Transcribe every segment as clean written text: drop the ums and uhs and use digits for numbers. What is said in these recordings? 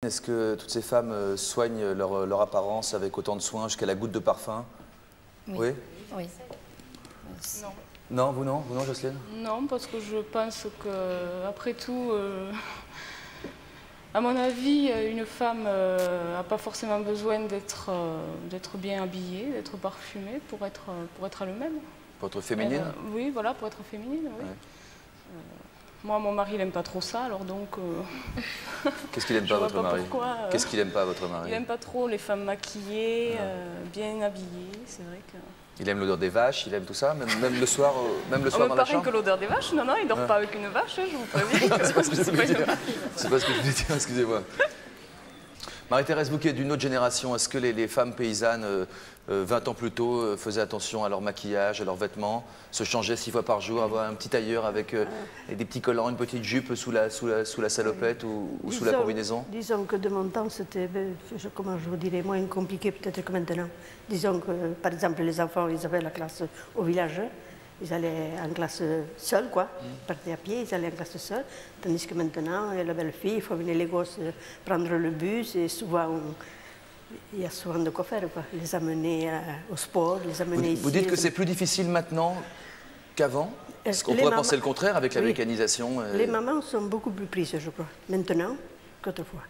Est-ce que toutes ces femmes soignent leur apparence avec autant de soin jusqu'à la goutte de parfum? Oui. Oui. Non. Non, vous non? Vous non, Jocelyne? Non, parce que je pense que, après tout, à mon avis, une femme n'a pas forcément besoin d'être bien habillée, d'être parfumée pour être elle-même. Pour être féminine? Oui, voilà, pour être féminine, oui. Ouais. Moi, mon mari, il n'aime pas trop ça, alors donc... Qu'est-ce qu'il n'aime pas, votre mari? Qu'est-ce qu'il n'aime pas, votre mari? Il n'aime pas trop les femmes maquillées, bien habillées, c'est vrai que... Il aime l'odeur des vaches, il aime tout ça, même le soir, dans la pas rien chambre? que l'odeur des vaches, non, il ne dort pas avec une vache, je vous préviens. C'est pas ce que je voulais dire. C'est pas ce que je voulais dire, excusez-moi. Marie-Thérèse, vous qui êtes d'une autre génération, est-ce que les femmes paysannes, 20 ans plus tôt, faisaient attention à leur maquillage, à leurs vêtements, se changeaient 6 fois par jour, avoir un petit tailleur avec des petits collants, une petite jupe sous la salopette ou sous la combinaison? Disons que de mon temps, c'était, comment je vous dirais, moins compliqué peut-être que maintenant. Disons que, par exemple, les enfants, ils avaient la classe au village. Ils allaient en classe seuls, quoi. Ils partaient à pied, ils allaient en classe seuls. Tandis que maintenant, la belle-fille, il faut venir les gosses prendre le bus et souvent, il y a souvent de quoi faire, quoi. Les amener au sport, les amener ici. Vous dites que c'est plus difficile maintenant qu'avant? Est-ce qu'on pourrait penser le contraire avec la mécanisation? Les mamans sont beaucoup plus prises, je crois, maintenant qu'autrefois.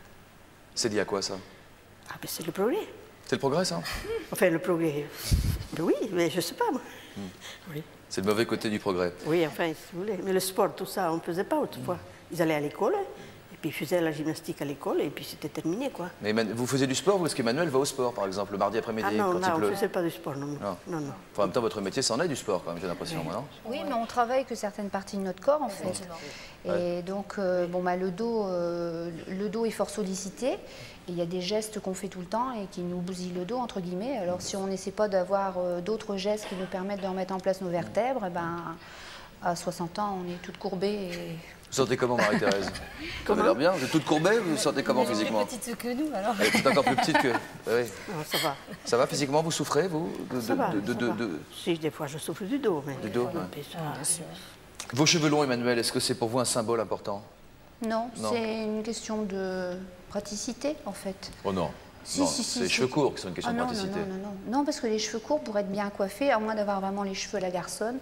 C'est lié à quoi, ça? Ah ben c'est le progrès. C'est le progrès, ça? Enfin, le progrès, ben oui, mais je ne sais pas, moi. Oui. C'est le mauvais côté du progrès. Oui, enfin, si vous voulez. Mais le sport, tout ça, on ne faisait pas autrefois. Ils allaient à l'école, et puis ils faisaient la gymnastique à l'école, et puis c'était terminé, quoi. Mais vous faisiez du sport, parce qu'Emmanuel va au sport, par exemple, le mardi après-midi, non, quand il pleut? on ne faisait pas du sport, non. Non. En même temps, votre métier, c'en est du sport, quand même, j'ai l'impression, non? Oui, mais on travaille que certaines parties de notre corps, en fait. Et donc, le dos est fort sollicité. Et il y a des gestes qu'on fait tout le temps et qui nous bousillent le dos, entre guillemets. Alors, si on n'essaie pas d'avoir d'autres gestes qui nous permettent de remettre en place nos vertèbres, à 60 ans, on est toutes courbées. Vous sentez comment, Marie-Thérèse? Vous avez l'air bien? Vous êtes toute courbée? Vous vous sentez comment physiquement? Plus petite que nous, alors. Elle est encore plus petite que... Oui. Non, ça va. Ça va physiquement? Vous souffrez, vous? Ça va. Si, des fois, je souffre du dos. Mais du dos, Vos cheveux longs, Emmanuel, est-ce que c'est pour vous un symbole important? Non, c'est une question de praticité, en fait. Oh non. Si, c'est les cheveux courts qui sont une question de praticité. Non, parce que les cheveux courts, pour être bien coiffés, à moins d'avoir vraiment les cheveux à la garçonne,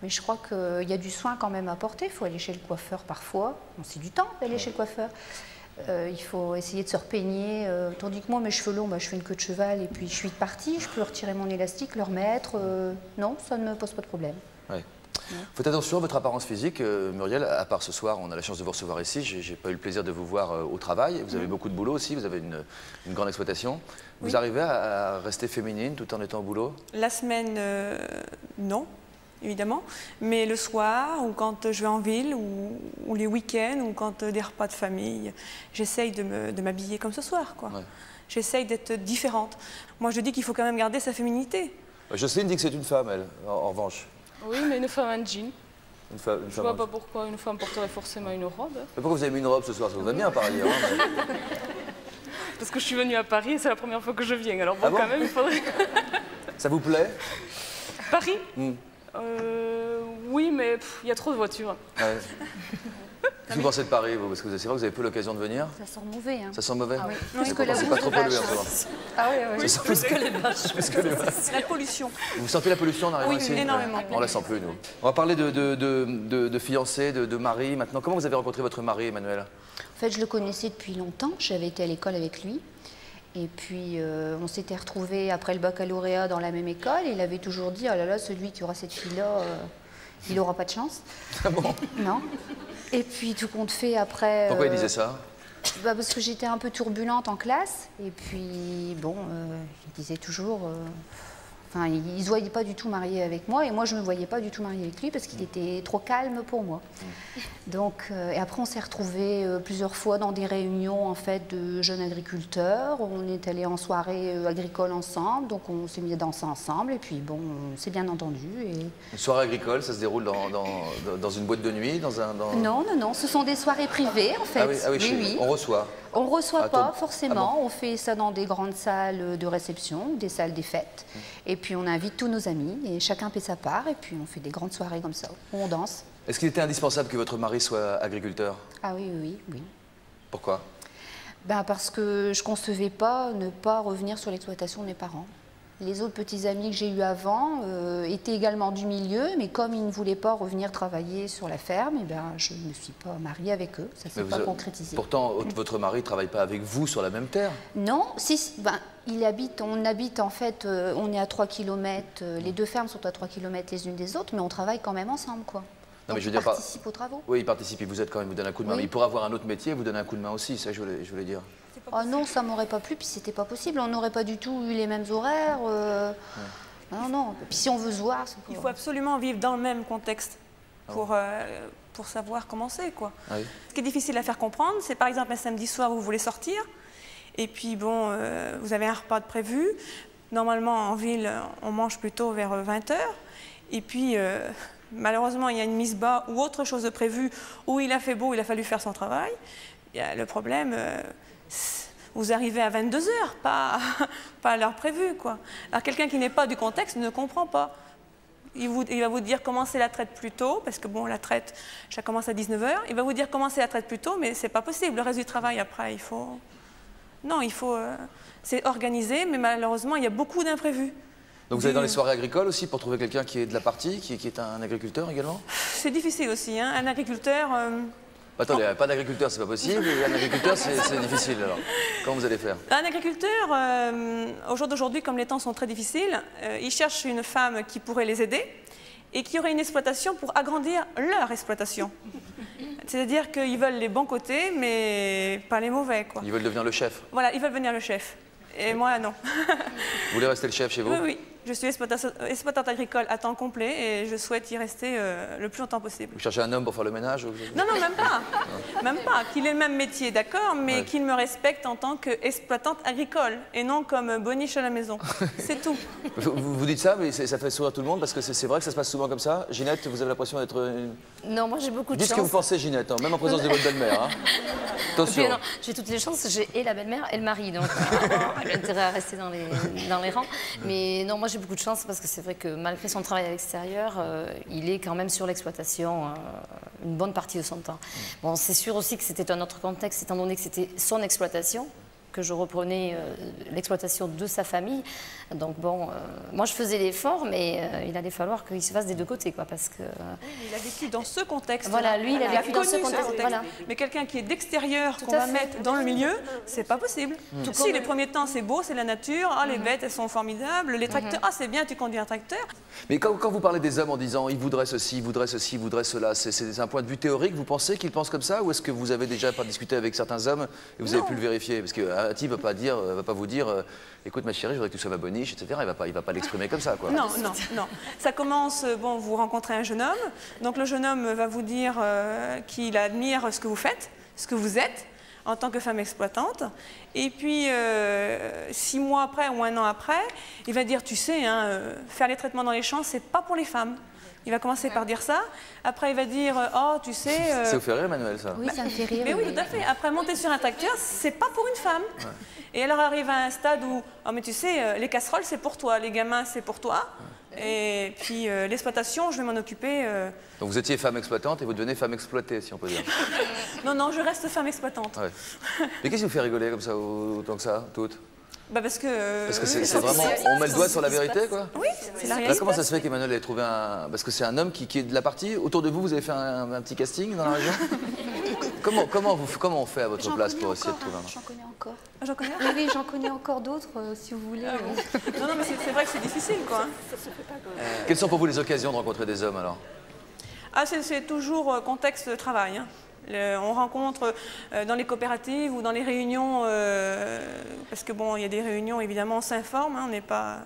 mais je crois qu'il y a du soin quand même à porter. Il faut aller chez le coiffeur parfois. C'est du temps d'aller chez le coiffeur. Il faut essayer de se repeigner. Tandis que moi, mes cheveux longs, je fais une queue de cheval et puis je suis partie. Je peux retirer mon élastique, le remettre. Non, ça ne me pose pas de problème. Ouais. Faites attention à votre apparence physique, Muriel. À part ce soir, on a la chance de vous recevoir ici. J'ai pas eu le plaisir de vous voir au travail. Vous avez beaucoup de boulot aussi. Vous avez une grande exploitation. Vous arrivez à rester féminine tout en étant au boulot? La semaine, non, évidemment. Mais le soir, ou quand je vais en ville, ou les week-ends, ou quand des repas de famille, j'essaye de m'habiller comme ce soir, quoi. J'essaye d'être différente. Moi, je dis qu'il faut quand même garder sa féminité. Jocelyne dit que c'est une femme, elle, en revanche. Oui, mais une femme en jean. Je ne femme vois pas pourquoi une femme porterait forcément une robe. Mais pourquoi vous avez mis une robe ce soir? Ça vous va bien, par ailleurs. Parce que je suis venue à Paris et c'est la première fois que je viens. Alors bon, quand même, il faudrait... Ça vous plaît? Paris? Oui, mais il y a trop de voitures. Ouais. Qu'est-ce que vous pensez de Paris, vous? Parce que c'est vrai que vous avez peu l'occasion de venir. Ça sent mauvais. Hein. Ça sent mauvais? Ah oui. C'est pas trop pollué, en ce moment. Ah oui. Plus que les vaches. La pollution. Vous sentez la pollution en arrivant ici? Oui, énormément. On la sent plus, nous. On va parler de fiancés, de mari. Maintenant, comment vous avez rencontré votre mari, Emmanuel? En fait, je le connaissais depuis longtemps. J'avais été à l'école avec lui. Et puis, on s'était retrouvés après le baccalauréat dans la même école. Et il avait toujours dit, oh là là, celui qui aura cette fille-là, il n'aura pas de chance. Ah bon? Non. Et puis, tout compte fait, après... Pourquoi il disait ça? Parce que j'étais un peu turbulente en classe. Et puis, bon, il disait toujours... Enfin, il ne se voyait pas du tout marié avec moi. Et moi, je ne me voyais pas du tout mariée avec lui parce qu'il était trop calme pour moi. Donc, et après, on s'est retrouvés plusieurs fois dans des réunions, en fait, de jeunes agriculteurs. On est allés en soirée agricole ensemble. Donc, on s'est mis à danser ensemble. Et puis, bon, on s'est bien entendu. Et... Une soirée agricole, ça se déroule dans une boîte de nuit, Non, ce sont des soirées privées, en fait. Ah oui. On reçoit? On ne reçoit pas forcément, on fait ça dans des grandes salles de réception, des salles des fêtes. Et puis on invite tous nos amis et chacun paie sa part et puis on fait des grandes soirées comme ça, où on danse. Est-ce qu'il était indispensable que votre mari soit agriculteur? Ah oui. Pourquoi? Parce que je ne concevais pas ne pas revenir sur l'exploitation de mes parents. Les autres petits amis que j'ai eus avant étaient également du milieu, mais comme ils ne voulaient pas revenir travailler sur la ferme, je ne me suis pas mariée avec eux. Ça ne s'est pas concrétisé. Pourtant, votre mari ne travaille pas avec vous sur la même terre? Non, on habite en fait, on est à 3 km, les deux fermes sont à 3 km les unes des autres, mais on travaille quand même ensemble, quoi. Non, mais je veux il dire, participe aux travaux. Oui, il participe, il vous aide quand même, vous donne un coup de main. Oui. Mais il pourrait avoir un autre métier, vous donne un coup de main aussi, ça je voulais dire. Oh non, ça m'aurait pas plu, puis c'était pas possible. On n'aurait pas du tout eu les mêmes horaires. Non. Puis si on veut se voir, il faut absolument vivre dans le même contexte pour savoir comment c'est, quoi. Ah oui. Ce qui est difficile à faire comprendre, c'est par exemple un samedi soir où vous voulez sortir, et puis bon, vous avez un repas de prévu. Normalement, en ville, on mange plutôt vers 20 h, et puis malheureusement, il y a une mise bas ou autre chose de prévu où il a fait beau, il a fallu faire son travail. Le problème. Vous arrivez à 22 h, pas à l'heure prévue, quoi. Alors quelqu'un qui n'est pas du contexte ne comprend pas. Il va vous dire commencez la traite plus tôt, parce que bon, la traite, ça commence à 19 h. Il va vous dire commencez la traite plus tôt, mais c'est pas possible. Le reste du travail après, il faut. Non, il faut. C'est organisé, mais malheureusement, il y a beaucoup d'imprévus. Donc vous allez dans les soirées agricoles aussi pour trouver quelqu'un qui est de la partie, qui est un agriculteur également? C'est difficile aussi, hein. Un agriculteur. Attendez, pas d'agriculteur, c'est pas possible. Et un agriculteur, c'est difficile alors. Comment vous allez faire? Un agriculteur, au jour d'aujourd'hui, comme les temps sont très difficiles, ils cherchent une femme qui pourrait les aider et qui aurait une exploitation pour agrandir leur exploitation. C'est-à-dire qu'ils veulent les bons côtés, mais pas les mauvais, quoi. Ils veulent devenir le chef? Voilà, ils veulent devenir le chef. Et moi, non. Vous voulez rester le chef chez vous? Oui, oui. Je suis exploitante agricole à temps complet et je souhaite y rester le plus longtemps possible. Vous cherchez un homme pour faire le ménage? Non, même pas. Même pas. Qu'il ait le même métier, d'accord, mais qu'il me respecte en tant qu'exploitante agricole et non comme boniche à la maison. C'est tout. Vous dites ça, mais ça fait sourire tout le monde parce que c'est vrai que ça se passe souvent comme ça. Ginette, vous avez l'impression d'être... Non, moi j'ai beaucoup de chance. Dites ce que vous pensez, Ginette, hein, même en présence de votre belle-mère. Hein. Attention. J'ai toutes les chances, j'ai et la belle-mère et le mari, donc j'ai intérêt à rester dans les rangs. Mais non, moi j'ai beaucoup de chance parce que c'est vrai que malgré son travail à l'extérieur, il est quand même sur l'exploitation une bonne partie de son temps. Bon, c'est sûr aussi que c'était un autre contexte, étant donné que c'était son exploitation, que je reprenais l'exploitation de sa famille. Donc bon, moi je faisais l'effort, mais il allait falloir qu'il se fasse des deux côtés, quoi, parce que... Il a vécu dans ce contexte. Voilà, lui, il a vécu dans ce contexte. Voilà. Mais quelqu'un qui est d'extérieur, qu'on va mettre dans le milieu, c'est pas possible. Si les premiers temps, c'est beau, c'est la nature, ah, les bêtes, elles sont formidables, les tracteurs, ah, c'est bien, tu conduis un tracteur. Mais quand vous parlez des hommes en disant, ils voudraient ceci, ils voudraient ceci, ils voudraient cela, c'est un point de vue théorique, vous pensez qu'ils pensent comme ça, ou est-ce que vous avez déjà discuté avec certains hommes et vous avez pu le vérifier? Parce qu'un type ne va pas vous dire, écoute ma chérie, je voudrais que tu sois ma boniche, etc. Il va pas l'exprimer comme ça, quoi. Non. Ça commence, bon, vous rencontrez un jeune homme, donc le jeune homme va vous dire qu'il admire ce que vous faites, ce que vous êtes, en tant que femme exploitante. Et puis, 6 mois après ou 1 an après, il va dire, tu sais, hein, faire les traitements dans les champs, c'est pas pour les femmes. Il va commencer par dire ça. Après, il va dire, oh, tu sais... Ça vous fait rire, Emmanuel, ça? Oui, ça me fait rire. Mais oui, tout à fait. Après, monter sur un tracteur, c'est pas pour une femme. Ouais. Et alors arrive à un stade où, oh, mais tu sais, les casseroles, c'est pour toi, les gamins, c'est pour toi. Et puis, l'exploitation, je vais m'en occuper. Donc vous étiez femme exploitante et vous devenez femme exploitée, si on peut dire. Non, je reste femme exploitante. Ouais. Mais qu'est-ce qui vous fait rigoler comme ça, autant que ça, toutes? Parce que c'est vraiment... On met le doigt sur la vérité, quoi? Oui, c'est la réalité. Là, comment ça se fait qu'Emmanuel ait trouvé un... Parce que c'est un homme qui est de la partie. Autour de vous, vous avez fait un petit casting dans la région? Comment on fait à votre place pour essayer de trouver un... J'en connais encore. J'en connais? Oui, j'en connais encore d'autres, si vous voulez. Non, mais c'est vrai que c'est difficile, quoi. Quelles sont pour vous les occasions de rencontrer des hommes, alors? Ah, c'est toujours contexte de travail, hein. On rencontre dans les coopératives ou dans les réunions, parce que bon, il y a des réunions, évidemment, on s'informe, hein, on n'est pas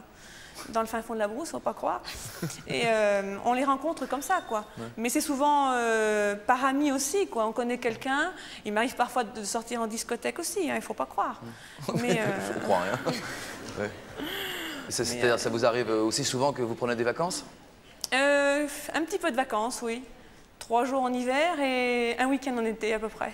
dans le fin fond de la brousse, faut pas croire. Et on les rencontre comme ça, quoi. Ouais. Mais c'est souvent par amis aussi, quoi. On connaît quelqu'un, il m'arrive parfois de sortir en discothèque aussi, hein, il faut pas croire. Mais je crois rien. Ouais. C'est-à-dire, ça vous arrive aussi souvent que vous prenez des vacances? Un petit peu de vacances, oui. 3 jours en hiver et un week-end en été à peu près.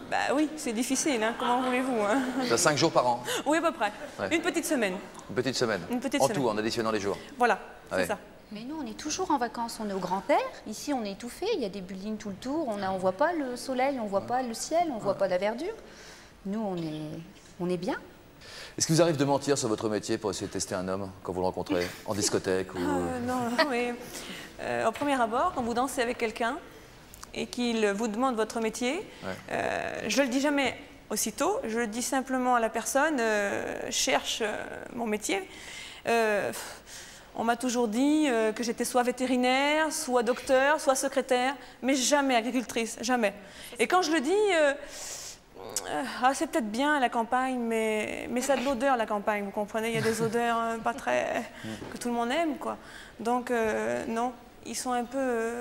Bah oui, c'est difficile, hein, comment voulez-vous, hein. 5 jours par an? Oui, à peu près. Ouais. Une petite semaine. Une petite semaine? En tout, en additionnant les jours? Voilà, c'est ça. Mais nous, on est toujours en vacances, on est au grand air. Ici, on est étouffé, il y a des buildings tout le tour, on ne voit pas le soleil, on ne voit pas le ciel, on ne voit pas la verdure. nous, on est bien. Est-ce qu'il vous arrive de mentir sur votre métier pour essayer de tester un homme quand vous le rencontrez en discothèque ou... Non, oui. Au premier abord, quand vous dansez avec quelqu'un et qu'il vous demande votre métier, je ne le dis jamais aussitôt, je le dis simplement à la personne, cherche mon métier. On m'a toujours dit que j'étais soit vétérinaire, soit docteur, soit secrétaire, mais jamais agricultrice, jamais. Et quand je le dis, c'est peut-être bien la campagne, mais ça a de l'odeur la campagne, vous comprenez, il y a des odeurs pas très... que tout le monde aime, quoi. Donc, non, ils sont un peu...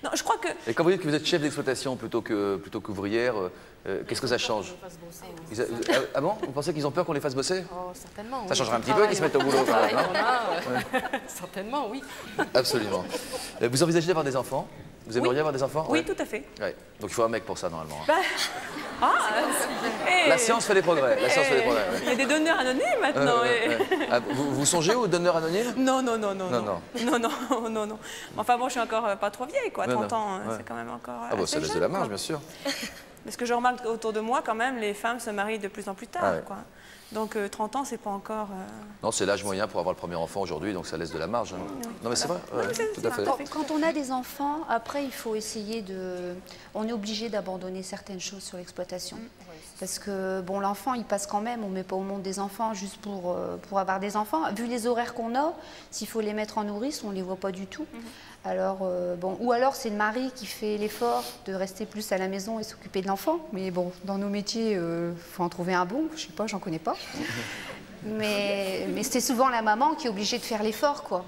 Non, je crois que... Et quand vous dites que vous êtes chef d'exploitation plutôt qu'ouvrière, qu'est-ce que ça change? Ah bon? Vous pensez qu'ils ont peur qu'on les fasse bosser? Oh, certainement. Ça changerait un petit peu qu'ils se mettent au boulot. Certainement, oui. Absolument. Vous envisagez d'avoir des enfants? Vous aimeriez avoir des enfants? Oui, tout à fait. Ouais. Donc il faut un mec pour ça, normalement. La science fait des progrès. La science fait des progrès. Il y a des donneurs anonymes maintenant. Vous songez aux donneurs anonymes? Non. Non. Enfin bon, je suis encore pas trop vieille, quoi. 30 ans, c'est quand même encore. Ah bon, ça laisse de la marge, bien sûr. Parce que je remarque autour de moi, quand même, les femmes se marient de plus en plus tard, quoi. Donc 30 ans, c'est pas encore... Non, c'est l'âge moyen pour avoir le premier enfant aujourd'hui, donc ça laisse de la marge. Non, mais c'est vrai, tout à fait. Quand on a des enfants, après, il faut essayer de... On est obligé d'abandonner certaines choses sur l'exploitation. Parce que, bon, l'enfant, il passe quand même, on ne met pas au monde des enfants juste pour avoir des enfants. Vu les horaires qu'on a, s'il faut les mettre en nourrice, on ne les voit pas du tout. Alors, bon, ou alors c'est le mari qui fait l'effort de rester plus à la maison et s'occuper de l'enfant. Mais bon, dans nos métiers, il faut en trouver un bon. Je sais pas, j'en connais pas. Mais c'est souvent la maman qui est obligée de faire l'effort, quoi.